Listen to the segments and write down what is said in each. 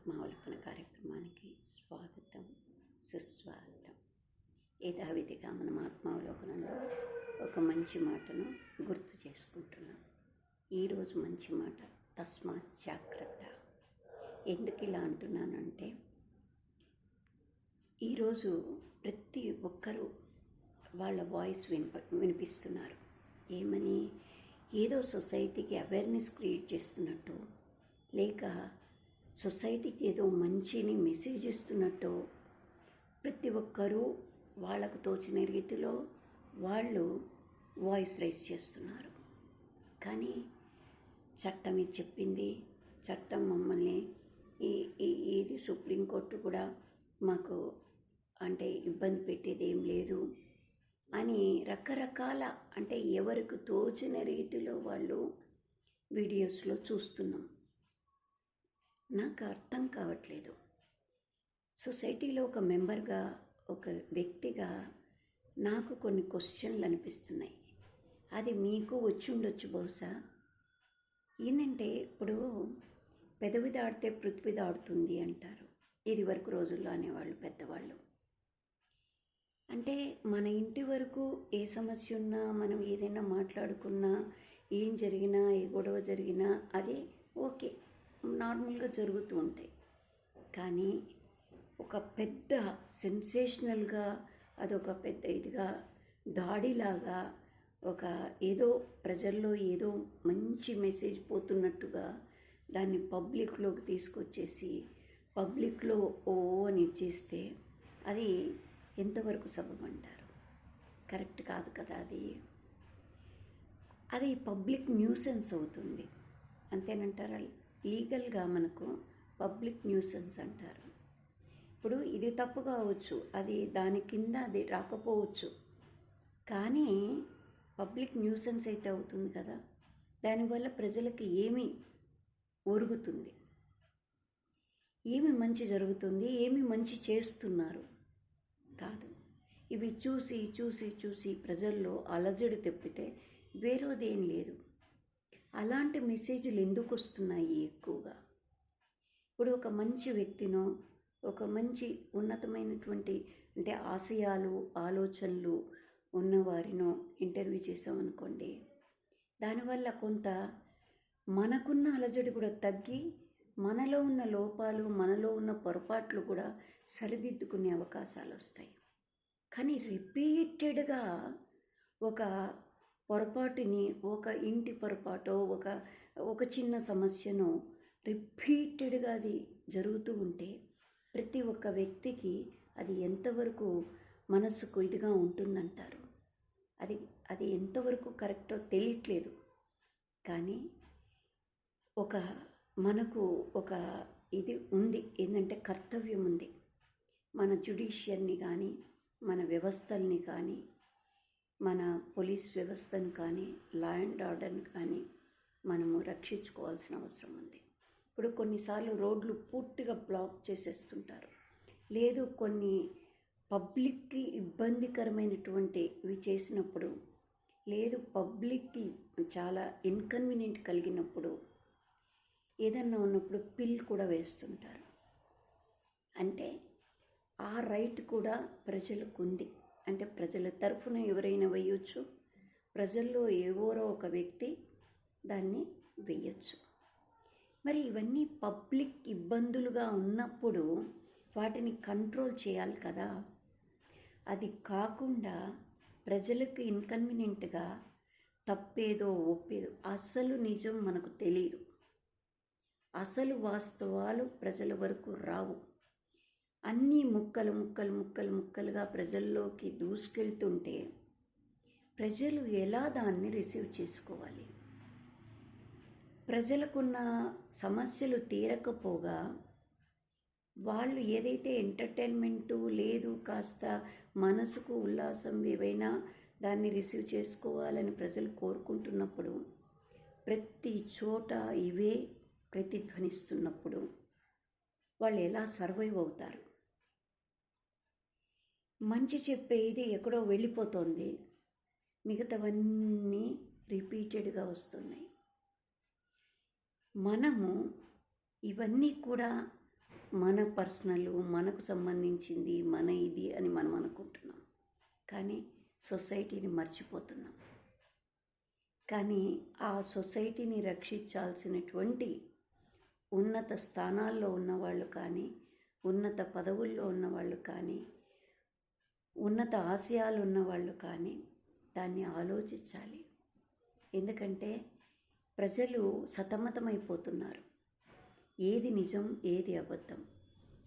ఆత్మావలోకన కార్యక్రమానికి స్వాగతం, సుస్వాగతం. యథావిధిగా మనం ఆత్మావలోకనంలో ఒక మంచి మాటను గుర్తు చేసుకుంటున్నాం. ఈరోజు మంచి మాట, తస్మాత్ జాగ్రత్త. ఎందుకు ఇలా అంటున్నానంటే, ఈరోజు ప్రతి ఒక్కరూ వాళ్ళ వాయిస్ వినిపిస్తున్నారు. ఏమని? ఏదో సొసైటీకి అవేర్నెస్ క్రియేట్ చేస్తున్నట్టు, లేక సొసైటీకి ఏదో మంచిని మెసేజ్ ఇస్తున్నట్టు ప్రతి ఒక్కరూ వాళ్ళకు తోచిన రీతిలో వాళ్ళు వాయిస్ రైజ్ చేస్తున్నారు. కానీ చట్టం ఇది చెప్పింది, చట్టం మమ్మల్ని ఇది సుప్రీంకోర్టు కూడా మాకు ఇబ్బంది పెట్టేది ఏం లేదు అని రకరకాల ఎవరికి తోచిన రీతిలో వాళ్ళు వీడియోస్లో చూస్తున్నాం. నాకు అర్థం కావట్లేదు. సొసైటీలో ఒక మెంబర్గా, ఒక వ్యక్తిగా నాకు కొన్ని క్వశ్చన్లు అనిపిస్తున్నాయి. అది మీకు వచ్చి ఉండొచ్చు బహుశా. ఏంటంటే, ఇప్పుడు పెదవి దాడితే పృథ్వీ దాడుతుంది అంటారు. ఇది వరకు రోజుల్లో అనేవాళ్ళు పెద్దవాళ్ళు. మన ఇంటి వరకు ఏ సమస్య ఉన్నా, మనం ఏదైనా మాట్లాడుకున్నా, ఏం జరిగినా, ఏ గొడవ జరిగినా అది ఓకే, నార్మల్గా జరుగుతూ ఉంటాయి. కానీ ఒక పెద్ద సెన్సేషనల్గా, అదొక పెద్ద ఇదిగా, దాడిలాగా, ఒక ఏదో ప్రజల్లో ఏదో మంచి మెసేజ్ పోతున్నట్టుగా దాన్ని పబ్లిక్లోకి తీసుకొచ్చేసి పబ్లిక్లో అని ఇచ్చేస్తే అది ఎంతవరకు సబబంటారు? కరెక్ట్ కాదు కదా. అది పబ్లిక్ న్యూసెన్స్ అవుతుంది, అంతేనంటారా? లీగల్గా మనకు పబ్లిక్ న్యూసెన్స్ అంటారు. ఇప్పుడు ఇది తప్పు కావచ్చు, అది దాని కింద అది రాకపోవచ్చు, కానీ పబ్లిక్ న్యూసెన్స్ అయితే అవుతుంది కదా. దానివల్ల ప్రజలకి ఏమి ఒరుగుతుంది, ఏమి మంచి జరుగుతుంది, ఏమి మంచి చేస్తున్నారు కాదు. ఇవి చూసి చూసి చూసి ప్రజల్లో అలజడి తెప్పితే వేరేదేం లేదు. అలాంటి మెసేజ్లు ఎందుకు వస్తున్నాయి ఎక్కువగా? ఇప్పుడు ఒక మంచి వ్యక్తినో, ఒక మంచి ఉన్నతమైనటువంటి ఆశయాలు, ఆలోచనలు ఉన్నవారినో ఇంటర్వ్యూ చేసామనుకోండి, దానివల్ల కొంత మనకున్న అలజడి కూడా తగ్గి, మనలో ఉన్న లోపాలు, మనలో ఉన్న పొరపాట్లు కూడా సరిదిద్దుకునే అవకాశాలు వస్తాయి. కానీ రిపీటెడ్గా ఒక పొరపాటుని, ఒక ఇంటి పొరపాటో, ఒక చిన్న సమస్యను రిపీటెడ్గా అది జరుగుతూ ఉంటే ప్రతి ఒక్క వ్యక్తికి అది ఎంతవరకు మనసుకు ఇదిగా ఉంటుందంటారు? అది ఎంతవరకు కరెక్టో తెలియట్లేదు. కానీ మనకు ఒక ఇది ఉంది, ఏంటంటే కర్తవ్యం ఉంది. మన జ్యుడిషియల్ని కానీ, మన వ్యవస్థల్ని కానీ, మన పోలీస్ వ్యవస్థను కానీ, లా అండ్ ఆర్డర్ని కానీ మనము రక్షించుకోవాల్సిన అవసరం ఉంది. ఇప్పుడు కొన్నిసార్లు రోడ్లు పూర్తిగా బ్లాక్ చేసేస్తుంటారు, లేదు కొన్ని పబ్లిక్కి ఇబ్బందికరమైనటువంటి ఇవి చేసినప్పుడు, లేదు పబ్లిక్కి చాలా ఇన్కన్వీనియంట్ కలిగినప్పుడు, ఏదన్నా ఉన్నప్పుడు పిల్ కూడా వేస్తుంటారు. ఆ రైట్ కూడా ప్రజలకు ఉంది. ప్రజల తరఫున ఎవరైనా వేయొచ్చు, ప్రజల్లో ఎవరో ఒక వ్యక్తి దాన్ని వేయచ్చు. మరి ఇవన్నీ పబ్లిక్ ఇబ్బందులుగా ఉన్నప్పుడు వాటిని కంట్రోల్ చేయాలి కదా. అది కాకుండా ప్రజలకు ఇన్కన్వీనియంట్గా తప్పేదో ఒప్పేదో, అసలు నిజం మనకు తెలియదు, అసలు వాస్తవాలు ప్రజల వరకు రావు. అన్నీ ముక్కలుగా ప్రజల్లోకి దూసుకెళ్తుంటే ప్రజలు ఎలా దాన్ని రిసీవ్ చేసుకోవాలి? ప్రజలకున్న సమస్యలు తీరకపోగా వాళ్ళు ఏదైతే ఎంటర్టైన్మెంటు లేదు, కాస్త మనసుకు ఉల్లాసం ఏవైనా దాన్ని రిసీవ్ చేసుకోవాలని ప్రజలు కోరుకుంటున్నప్పుడు, ప్రతి చోట ఇవే ప్రతిధ్వనిస్తున్నప్పుడు వాళ్ళు ఎలా సర్వైవ్ అవుతారు? మంచి చెప్పేది ఎక్కడో వెళ్ళిపోతుంది, మిగతావన్నీ రిపీటెడ్గా వస్తున్నాయి. మనము ఇవన్నీ కూడా మన పర్సనల్, మనకు సంబంధించింది, మన ఇది అని మనం అనుకుంటున్నాం. కానీ సొసైటీని మర్చిపోతున్నాం. కానీ ఆ సొసైటీని రక్షించాల్సినటువంటి ఉన్నత స్థానాల్లో ఉన్నవాళ్ళు కానీ, ఉన్నత పదవుల్లో ఉన్నవాళ్ళు కానీ, ఉన్నత ఆశయాలు ఉన్నవాళ్ళు కానీ దాన్ని ఆలోచించాలి. ఎందుకంటే ప్రజలు సతమతమైపోతున్నారు. ఏది నిజం, ఏది అబద్ధం,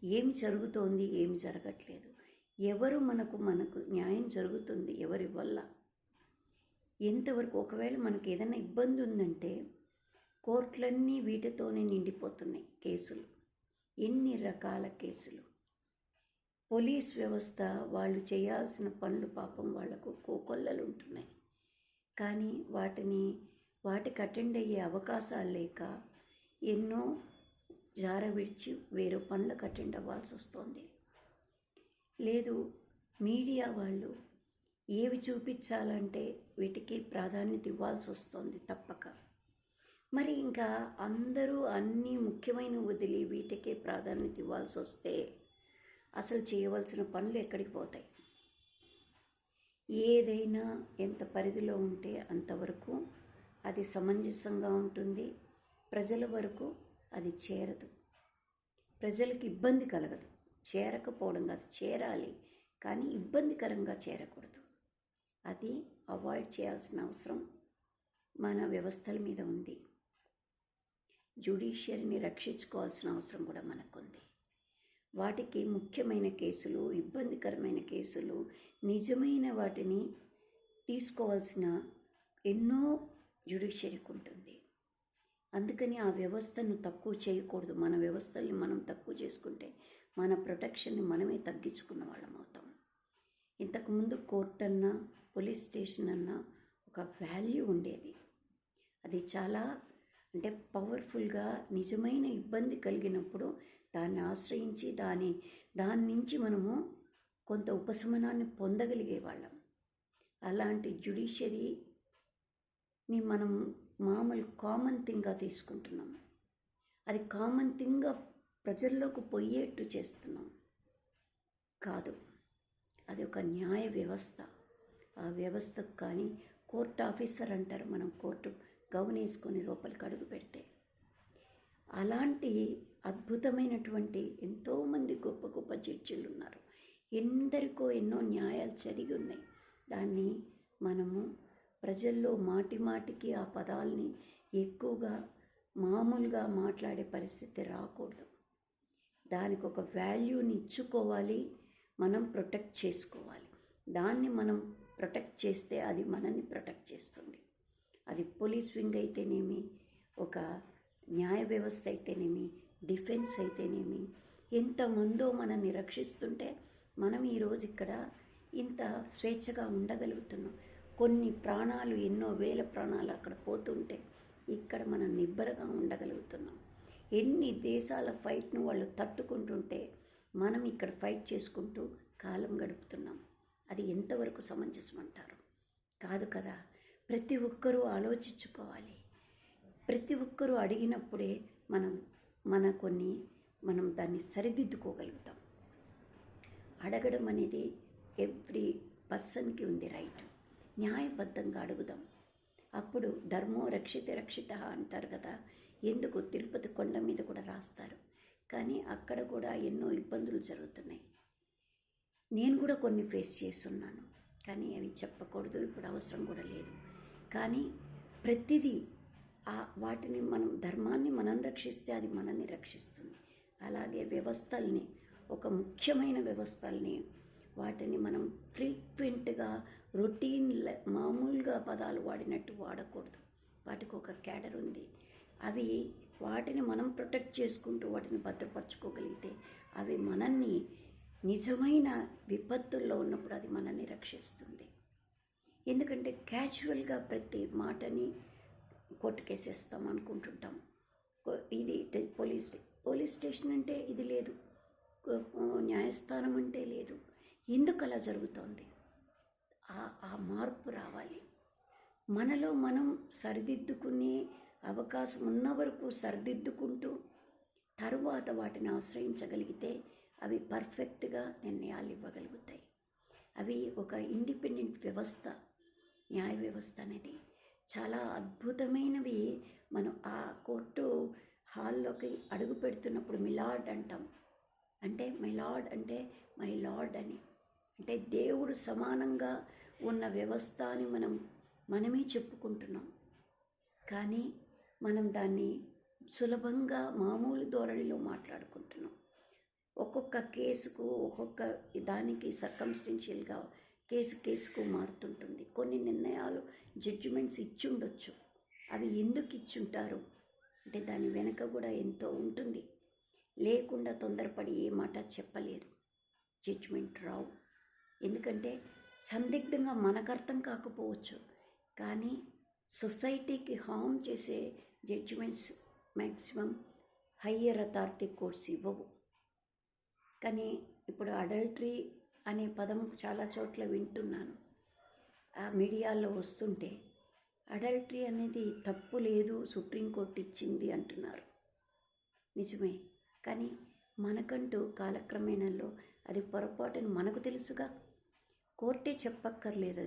ఏమి జరుగుతోంది, ఏమి జరగట్లేదు, ఎవరు మనకు న్యాయం జరుగుతుంది ఎవరి వల్ల, ఎంతవరకు. ఒకవేళ మనకు ఏదైనా ఇబ్బంది ఉందంటే కోర్టులన్నీ వీటితోనే నిండిపోతున్నాయి. కేసులు, ఎన్ని రకాల కేసులు. పోలీస్ వ్యవస్థ వాళ్ళు చేయాల్సిన పనులు పాపం వాళ్లకు కోకొల్లలు ఉంటున్నాయి. కానీ వాటికి అటెండ్ అయ్యే అవకాశాలు లేక ఎన్నో జార విడిచి వేరే పనులకు అటెండ్ అవ్వాల్సి వస్తుంది. లేదు, మీడియా వాళ్ళు ఏవి చూపించాలంటే వీటికి ప్రాధాన్యత ఇవ్వాల్సి వస్తుంది తప్పక. మరి ఇంకా అందరూ అన్నీ ముఖ్యమైన వదిలి వీటికే ప్రాధాన్యత ఇవ్వాల్సి వస్తే అసలు చేయవలసిన పనులు ఎక్కడికి పోతాయి? ఏదైనా ఎంత పరిధిలో ఉంటే అంతవరకు అది సమంజసంగా ఉంటుంది. ప్రజల వరకు అది చేరదు, ప్రజలకు ఇబ్బంది కలగదు. చేరకపోవడం కాదు, చేరాలి, కానీ ఇబ్బందికరంగా చేరకూడదు. అది అవాయిడ్ చేయాల్సిన అవసరం మన వ్యవస్థల మీద ఉంది. జ్యుడిషియరీని రక్షించుకోవాల్సిన అవసరం కూడా మనకుంది. వాటికి ముఖ్యమైన కేసులు, ఇబ్బందికరమైన కేసులు, నిజమైన వాటిని తీసుకోవాల్సిన ఎన్నో జ్యుడిషియరీకి ఉంటుంది. అందుకని ఆ వ్యవస్థను తక్కువ చేయకూడదు. మన వ్యవస్థల్ని మనం తక్కువ చేసుకుంటే మన ప్రొటెక్షన్ని మనమే తగ్గించుకున్న వాళ్ళం అవుతాం. ఇంతకుముందు కోర్టు అన్నా, పోలీస్ స్టేషన్ అన్నా ఒక వాల్యూ ఉండేది. అది చాలా పవర్ఫుల్గా, నిజమైన ఇబ్బంది కలిగినప్పుడు దాన్ని ఆశ్రయించి దాని నుంచి మనము కొంత ఉపశమనాన్ని పొందగలిగే వాళ్ళం. అలాంటి జ్యుడిషియరీని మనం మామూలు కామన్ థింగ్గా తీసుకుంటున్నాం. అది కామన్ థింగ్గా ప్రజల్లోకి పోయేట్టు చేస్తున్నాం. కాదు, అది ఒక న్యాయ వ్యవస్థ. ఆ వ్యవస్థకు కానీ కోర్టు ఆఫీసర్ అంటారు, మనం కోర్టు గౌన్ వేసుకొని లోపలికి అడుగు పెడితే. అలాంటి అద్భుతమైనటువంటి ఎంతోమంది గొప్ప గొప్ప జడ్జిలు ఉన్నారు. ఎందరికో ఎన్నో న్యాయాలు జరిగి ఉన్నాయి. దాన్ని మనము ప్రజల్లో మాటికి ఆ పదాలని ఎక్కువగా మామూలుగా మాట్లాడే పరిస్థితి రాకూడదు. దానికి ఒక వాల్యూని ఇచ్చుకోవాలి, మనం ప్రొటెక్ట్ చేసుకోవాలి. దాన్ని మనం ప్రొటెక్ట్ చేస్తే అది మనల్ని ప్రొటెక్ట్ చేస్తుంది. అది పోలీస్ వింగ్ అయితేనేమి, ఒక న్యాయ వ్యవస్థ అయితేనేమి, డిఫెన్స్ అయితేనేమి, ఎంతమందో మనల్ని రక్షిస్తుంటే మనం ఈరోజు ఇక్కడ ఇంత స్వేచ్ఛగా ఉండగలుగుతున్నాం. కొన్ని ప్రాణాలు, ఎన్నో వేల ప్రాణాలు అక్కడ పోతుంటే ఇక్కడ మనం నిబ్బరగా ఉండగలుగుతున్నాం. ఎన్ని దేశాల ఫైట్ను వాళ్ళు తట్టుకుంటుంటే మనం ఇక్కడ ఫైట్ చేసుకుంటూ కాలం గడుపుతున్నాం. అది ఎంతవరకు సమంజసం అంటారు? కాదు కదా. ప్రతి ఒక్కరూ ఆలోచించుకోవాలి. ప్రతి ఒక్కరూ అడిగినప్పుడే మనం దాన్ని సరిదిద్దుకోగలుగుతాం. అడగడం అనేది ఎవ్రీ పర్సన్కి ఉంది రైట్. న్యాయబద్ధంగా అడుగుదాం. అప్పుడు ధర్మో రక్షితే రక్షిత అంటారు కదా. ఎందుకు తిరుపతి కొండ మీద కూడా రాస్తారు. కానీ అక్కడ కూడా ఎన్నో ఇబ్బందులు జరుగుతున్నాయి. నేను కూడా కొన్ని ఫేస్ చేస్తున్నాను, కానీ అవి చెప్పకూడదు, ఇప్పుడు అవసరం కూడా లేదు. కానీ ప్రతిదీ వాటిని ధర్మాన్ని మనం రక్షిస్తే అది మనల్ని రక్షిస్తుంది. అలాగే వ్యవస్థల్ని, ఒక ముఖ్యమైన వ్యవస్థల్ని, వాటిని మనం ఫ్రీక్వెంట్గా రొటీన్ మామూలుగా పదాలు వాడినట్టు వాడకూడదు. వాటికి ఒక క్యాడర్ ఉంది. వాటిని మనం ప్రొటెక్ట్ చేసుకుంటూ వాటిని భద్రపరచుకోగలిగితే అవి మనల్ని నిజమైన విపత్తుల్లో ఉన్నప్పుడు అది మనల్ని రక్షిస్తుంది. ఎందుకంటే క్యాజువల్గా ప్రతి మాటని కోర్టు కేసేస్తాం అనుకుంటుంటాం. ఇది పోలీస్ స్టేషన్ అంటే ఇది లేదు, న్యాయస్థానం అంటే లేదు. ఎందుకు అలా జరుగుతోంది? ఆ మార్పు రావాలి. మనలో మనం సరిదిద్దుకునే అవకాశం ఉన్న వరకు సరిదిద్దుకుంటూ తరువాత వాటిని ఆశ్రయించగలిగితే అవి పర్ఫెక్ట్గా నిర్ణయాలు ఇవ్వగలుగుతాయి. అవి ఒక ఇండిపెండెంట్ వ్యవస్థ, న్యాయ వ్యవస్థ అనేది చాలా అద్భుతమైనవి. మనం ఆ కోర్టు హాల్లోకి అడుగు పెడుతున్నప్పుడు మిలార్డ్ అంటాం. అంటే మిలార్డ్ అంటే మై లార్డ్ అని, అంటే దేవుడు సమానంగా ఉన్న వ్యవస్థ అని మనమే చెప్పుకుంటున్నాం. కానీ మనం దాన్ని సులభంగా మామూలు ధోరణిలో మాట్లాడుకుంటున్నాం. ఒక్కొక్క కేసుకు ఒక్కొక్క దానికి సర్కమ్స్టెన్షియల్గా కేసుకు మారుతుంటుంది. కొన్ని నిర్ణయాలు జడ్జిమెంట్స్ ఇచ్చుండొచ్చు. అవి ఎందుకు ఇచ్చుంటారు అంటే దాని వెనక కూడా ఎంతో ఉంటుంది. లేకుండా తొందరపడి ఏ మాట చెప్పలేరు, జడ్జిమెంట్ రావు. ఎందుకంటే సందిగ్ధంగా మనకు అర్థం కాకపోవచ్చు, కానీ సొసైటీకి హార్మ్ చేసే judgements maximum higher authority courts ఇవ్వవు. కానీ ఇప్పుడు అడల్టరీ అనే పదం చాలా చోట్ల వింటున్నాను, ఆ మీడియాలో వస్తుంటే అడల్టరీ అనేది తప్పు లేదు, సుప్రీంకోర్టు ఇచ్చింది అంటున్నారు. నిజమే, కానీ మనకంటూ కాలక్రమేణలో అది పొరపాటుని మనకు తెలుసుగా. కోర్టే చెప్పక్కర్లేదు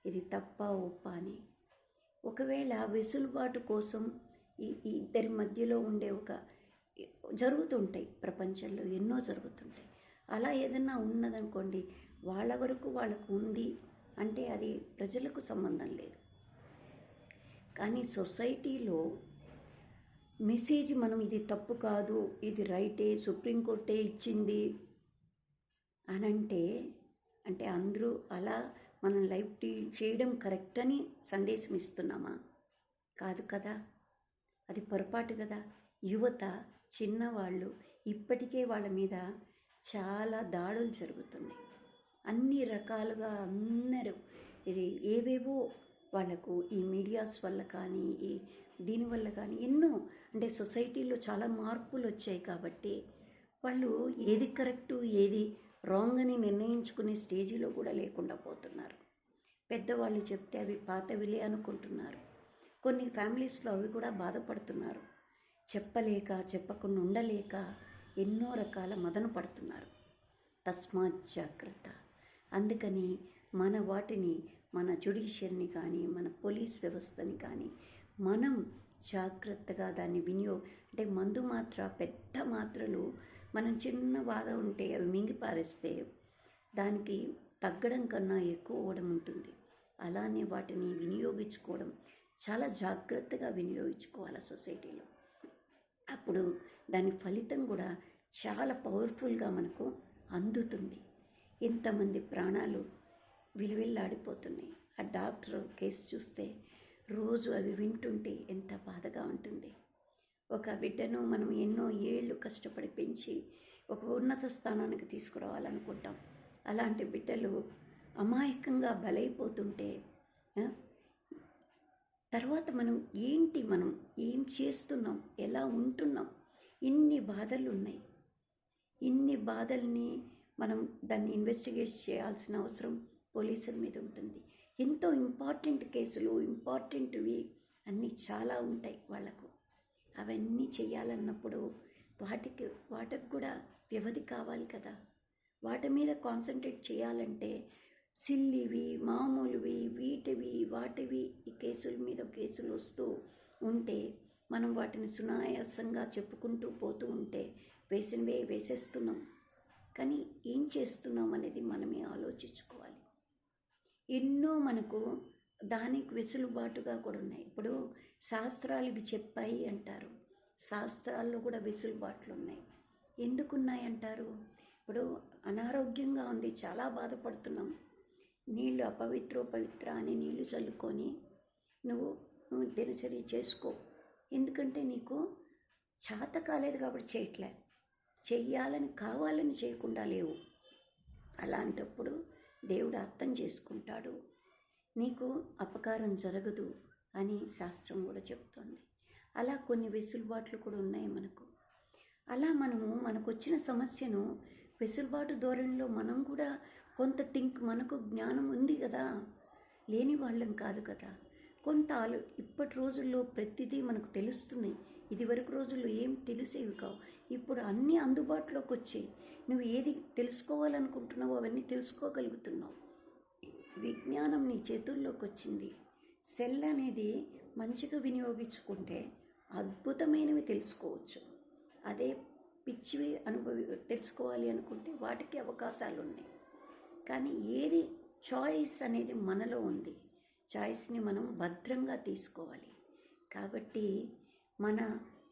ఇది తప్ప ఒప్ప అని. ఒకవేళ వెసులుబాటు కోసం ఈ ఇద్దరి మధ్యలో ఉండే జరుగుతుంటాయి, ప్రపంచంలో ఎన్నో జరుగుతుంటాయి. అలా ఏదన్నా ఉన్నదనుకోండి, వాళ్ళ వరకు వాళ్ళకు ఉంది అంటే అది ప్రజలకు సంబంధం లేదు. కానీ సొసైటీలో మెసేజ్ మనం ఇది తప్పు కాదు, ఇది రైటే, సుప్రీంకోర్టే ఇచ్చింది అని అంటే అందరూ అలా మనం లైఫ్ చేయడం కరెక్ట్ అని సందేశం ఇస్తున్నామా? కాదు కదా, అది పొరపాటు కదా. యువత, చిన్నవాళ్ళు ఇప్పటికే వాళ్ళ మీద చాలా దాడులు జరుగుతున్నాయి. అన్ని రకాలుగా అందరూ ఇది ఏవేవో వాళ్ళకు ఈ మీడియాస్ వల్ల కానీ దీనివల్ల కానీ ఎన్నో అంటే సొసైటీలో చాలా మార్పులు వచ్చాయి. కాబట్టి వాళ్ళు ఏది కరెక్టు ఏది రాంగ్ అని నిర్ణయించుకునే స్టేజీలో కూడా లేకుండా పోతున్నారు. పెద్దవాళ్ళు చెప్తే అవి పాతవిలే అనుకుంటున్నారు. కొన్ని ఫ్యామిలీస్లో అవి కూడా బాధపడుతున్నారు. చెప్పకుండా ఉండలేక ఎన్నో రకాల మదన పడుతున్నారు. తస్మాత్ జాగ్రత్త. అందుకని మన జ్యుడిషియర్ని కానీ మన పోలీస్ వ్యవస్థని కానీ మనం జాగ్రత్తగా దాన్ని అంటే మందు పెద్ద మాత్రలు మనం చిన్న బాధ ఉంటే అవి మింగిపారేస్తే దానికి తగ్గడం కన్నా ఎక్కువ అవ్వడం ఉంటుంది. అలానే వాటిని వినియోగించుకోవడం చాలా జాగ్రత్తగా వినియోగించుకోవాలి సొసైటీలో. అప్పుడు దాని ఫలితం కూడా చాలా పవర్ఫుల్గా మనకు అందుతుంది. ఎంతమంది ప్రాణాలు విలువిల్లాడిపోతున్నాయి. ఆ డాక్టర్ కేసు చూస్తే రోజు అవి వింటుంటే ఎంత బాధగా ఉంటుంది. ఒక బిడ్డను మనం ఎన్నో ఏళ్ళు కష్టపడి పెంచి ఒక ఉన్నత స్థానానికి తీసుకురావాలనుకుంటాం. అలాంటి బిడ్డలు అమాయకంగా బలైపోతుంటే తర్వాత మనం ఏం చేస్తున్నాం, ఎలా ఉంటున్నాం, ఇన్ని బాధలు ఉన్నాయి. ఇన్ని బాధల్ని మనం దాన్ని ఇన్వెస్టిగేట్ చేయాల్సిన అవసరం పోలీసుల మీద ఉంటుంది. ఎంతో ఇంపార్టెంట్ కేసులు, ఇంపార్టెంట్వి అన్నీ చాలా ఉంటాయి వాళ్ళకు. అవన్నీ చేయాలన్నప్పుడు వాటికి కూడా వ్యవధి కావాలి కదా. వాటి మీద కాన్సన్ట్రేట్ చేయాలంటే సిల్లివి, మామూలువి, వాటివి ఈ కేసుల మీద కేసులు వస్తూ ఉంటే మనం వాటిని సునాయాసంగా చెప్పుకుంటూ పోతూ ఉంటే వేసేస్తున్నాం. కానీ ఏం చేస్తున్నాం అనేది మనమే ఆలోచించుకోవాలి. ఎన్నో మనకు దానికి వెసులుబాటుగా కూడా ఉన్నాయి. ఇప్పుడు శాస్త్రాలు ఇవి చెప్పాయి అంటారు. శాస్త్రాల్లో కూడా వెసులుబాట్లు ఉన్నాయి. ఎందుకున్నాయి అంటారు? ఇప్పుడు అనారోగ్యంగా ఉంది, చాలా బాధపడుతున్నాం, నీళ్ళు పవిత్ర అని నీళ్లు చల్లుకొని నువ్వు దినసరి చేసుకో. ఎందుకంటే నీకు చేత కాలేదు కాబట్టి చెయ్యాలని కావాలని చేయకుండా లేవు. అలాంటప్పుడు దేవుడు అర్థం చేసుకుంటాడు, నీకు అపకారం జరగదు అని శాస్త్రం కూడా చెప్తోంది. అలా కొన్ని వెసులుబాట్లు కూడా ఉన్నాయి మనకు. అలా మనకు వచ్చిన సమస్యను వెసులుబాటు ధోరణిలో మనం కూడా కొంత మనకు జ్ఞానం ఉంది కదా, లేని వాళ్ళం కాదు కదా. ఇప్పటి రోజుల్లో ప్రతిదీ మనకు తెలుస్తున్నాయి, ఇదివరకు రోజుల్లో ఏం తెలిసేవి కావు. ఇప్పుడు అన్నీ అందుబాటులోకి వచ్చాయి. నువ్వు ఏది తెలుసుకోవాలనుకుంటున్నావో అవన్నీ తెలుసుకోగలుగుతున్నావు. విజ్ఞానం నీ చేతుల్లోకి వచ్చింది. సెల్ అనేది మంచిగా వినియోగించుకుంటే అద్భుతమైనవి తెలుసుకోవచ్చు. అదే పిచ్చివి తెలుసుకోవాలి అనుకుంటే వాటికి అవకాశాలు ఉన్నాయి. కానీ ఏది చాయిస్ అనేది మనలో ఉంది. చాయిస్ని మనం భద్రంగా తీసుకోవాలి. కాబట్టి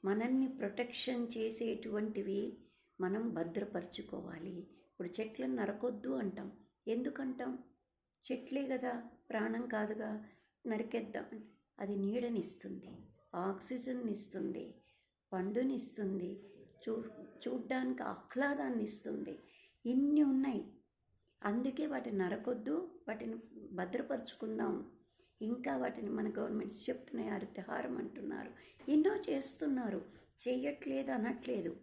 మనల్ని ప్రొటెక్షన్ చేసేటువంటివి మనం భద్రపరచుకోవాలి. ఇప్పుడు చెట్లను నరకొద్దు అంటాం. ఎందుకంటాం? చెట్లే కదా, ప్రాణం కాదుగా, నరికేద్దాం. అది నీడనిస్తుంది, ఆక్సిజన్ ఇస్తుంది, పండునిస్తుంది, చూడ్డానికి ఆహ్లాదాన్ని ఇస్తుంది. ఇన్ని ఉన్నాయి. అందుకే వాటిని నరకొద్దు, వాటిని భద్రపరుచుకుందాం. ఇంకా వాటిని మన గవర్నమెంట్స్ చెప్తున్నాయి, హరితహారం అంటున్నారు, ఎన్నో చేస్తున్నారు. చేయట్లేదు అనట్లేదు,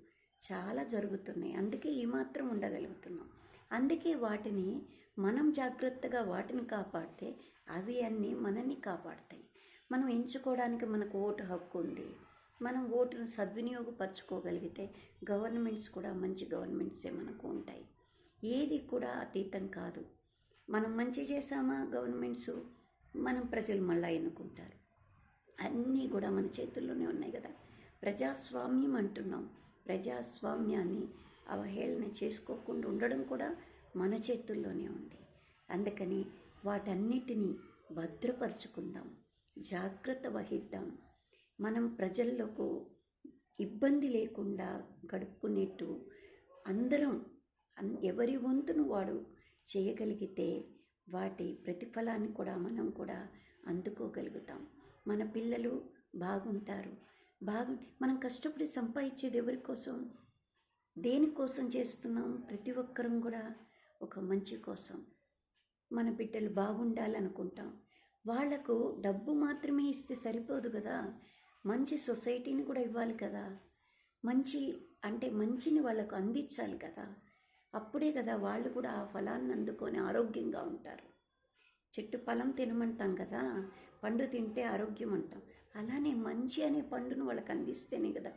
చాలా జరుగుతున్నాయి. అందుకే ఈ మాత్రం ఉండగలుగుతున్నాం. అందుకే వాటిని మనం జాగ్రత్తగా వాటిని కాపాడితే అవి అన్నీ మనల్ని కాపాడతాయి. మనం ఎంచుకోవడానికి మనకు ఓటు హక్కు ఉంది. మనం ఓటును సద్వినియోగపరచుకోగలిగితే గవర్నమెంట్స్ కూడా మంచి గవర్నమెంట్సే మనకు ఉంటాయి. ఏది కూడా అతీతం కాదు. మనం మంచి చేసామా గవర్నమెంట్స్, మనం ప్రజలు మళ్ళా ఎన్నుకుంటారు. అన్నీ కూడా మన చేతుల్లోనే ఉన్నాయి కదా. ప్రజాస్వామ్యం అంటున్నాం. ప్రజాస్వామ్యాన్ని అవహేళన చేసుకోకుండా ఉండడం కూడా మన చేతుల్లోనే ఉంది. అందుకని వాటన్నిటినీ భద్రపరుచుకుందాం, జాగ్రత్త వహిద్దాం. మనం ప్రజల్లోకి ఇబ్బంది లేకుండా గడుపుకునేట్టు అందరం ఎవరి వంతును వాడు చేయగలిగితే వాటి ప్రతిఫలాన్ని కూడా మనం కూడా అందుకోగలుగుతాం. మన పిల్లలు బాగుంటారు. మనం కష్టపడి సంపాదించేది ఎవరి కోసం, దేనికోసం చేస్తున్నాం? ప్రతి ఒక్కరం కూడా ఒక మంచి కోసం. మన బిడ్డలు బాగుండాలనుకుంటాం. వాళ్లకు డబ్బు మాత్రమే ఇస్తే సరిపోదు కదా, మంచి సొసైటీని కూడా ఇవ్వాలి కదా. మంచిని వాళ్ళకు అందించాలి కదా. అప్పుడే కదా వాళ్ళు కూడా ఆ ఫలాన్ని అందుకొని ఆరోగ్యంగా ఉంటారు. చెట్టు ఫలం తినమంటాం కదా, పండు తింటే ఆరోగ్యం అంటాం. అలానే మంచి అనే పండును వాళ్ళకి అందిస్తేనే కదా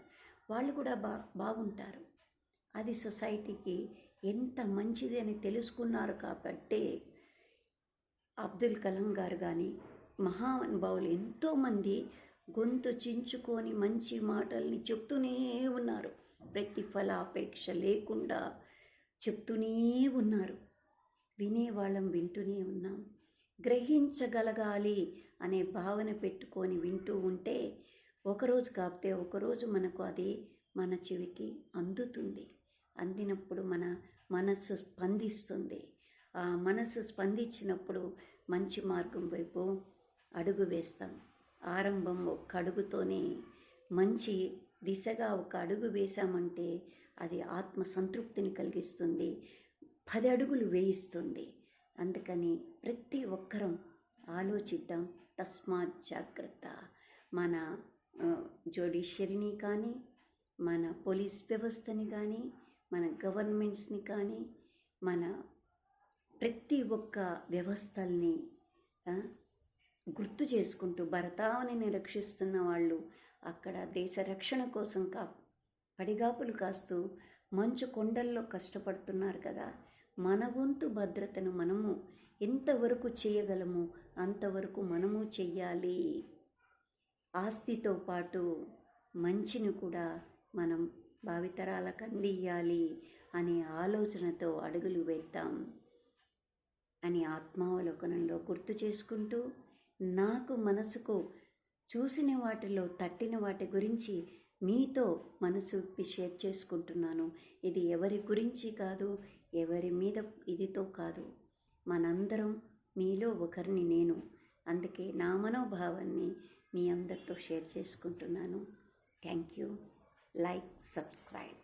వాళ్ళు కూడా బాగుంటారు. అది సొసైటీకి ఎంత మంచిది అని తెలుసుకున్నారు. కాబట్టే అబ్దుల్ కలాం గారు కానీ మహానుభావులు ఎంతోమంది గొంతు చించుకొని మంచి మాటల్ని చెప్తూనే ఉన్నారు. ప్రతిఫలాపేక్ష లేకుండా చెప్తూనే ఉన్నారు. వినేవాళ్ళం వింటూనే ఉన్నాం. గ్రహించగలగాలి అనే భావన పెట్టుకొని వింటూ ఉంటే ఒకరోజు కాకపోతే ఒకరోజు మనకు అది మన చెవికి అందుతుంది. అందినప్పుడు మన మనస్సు స్పందిస్తుంది. ఆ మనస్సు స్పందించినప్పుడు మంచి మార్గం వైపు అడుగు వేస్తాం. ఆరంభం ఒక అడుగుతోనే మంచి దిశగా ఒక అడుగు వేశామంటే అది ఆత్మ సంతృప్తిని కలిగిస్తుంది, 10 అడుగులు వేయిస్తుంది. అందుకని ప్రతి ఒక్కరం ఆలోచిద్దాం. తస్మాత్ జాగ్రత్త. మన జ్యుడిషియరీని కానీ, మన పోలీస్ వ్యవస్థని కానీ, మన గవర్నమెంట్స్ని కానీ, మన ప్రతి ఒక్క వ్యవస్థల్ని గుర్తు చేసుకుంటూ భరతావనిని రక్షిస్తున్న వాళ్ళు అక్కడ దేశ రక్షణ కోసం పడిగాపులు కాస్తూ మంచు కొండల్లో కష్టపడుతున్నారు కదా. మన వంతు భద్రతను మనము ఎంతవరకు చేయగలము అంతవరకు మనము చెయ్యాలి. ఆస్తితో పాటు మంచిని కూడా మనం భావితరాలకు అందియ్యాలి అనే ఆలోచనతో అడుగులు వేద్దాం అని ఆత్మావలోకనంలో గుర్తు చేసుకుంటూ, నాకు మనసుకు చూసిన వాటిలో తట్టిన వాటి గురించి మీతో మనసు షేర్ చేసుకుంటున్నాను. ఇది ఎవరి గురించి కాదు, ఎవరి మీద ఇదితో కాదు, మనందరం మీలో ఒకరిని నేను. అందుకే నా మనోభావాన్ని మీ అందరితో షేర్ చేసుకుంటున్నాను. Thank you. Like, subscribe.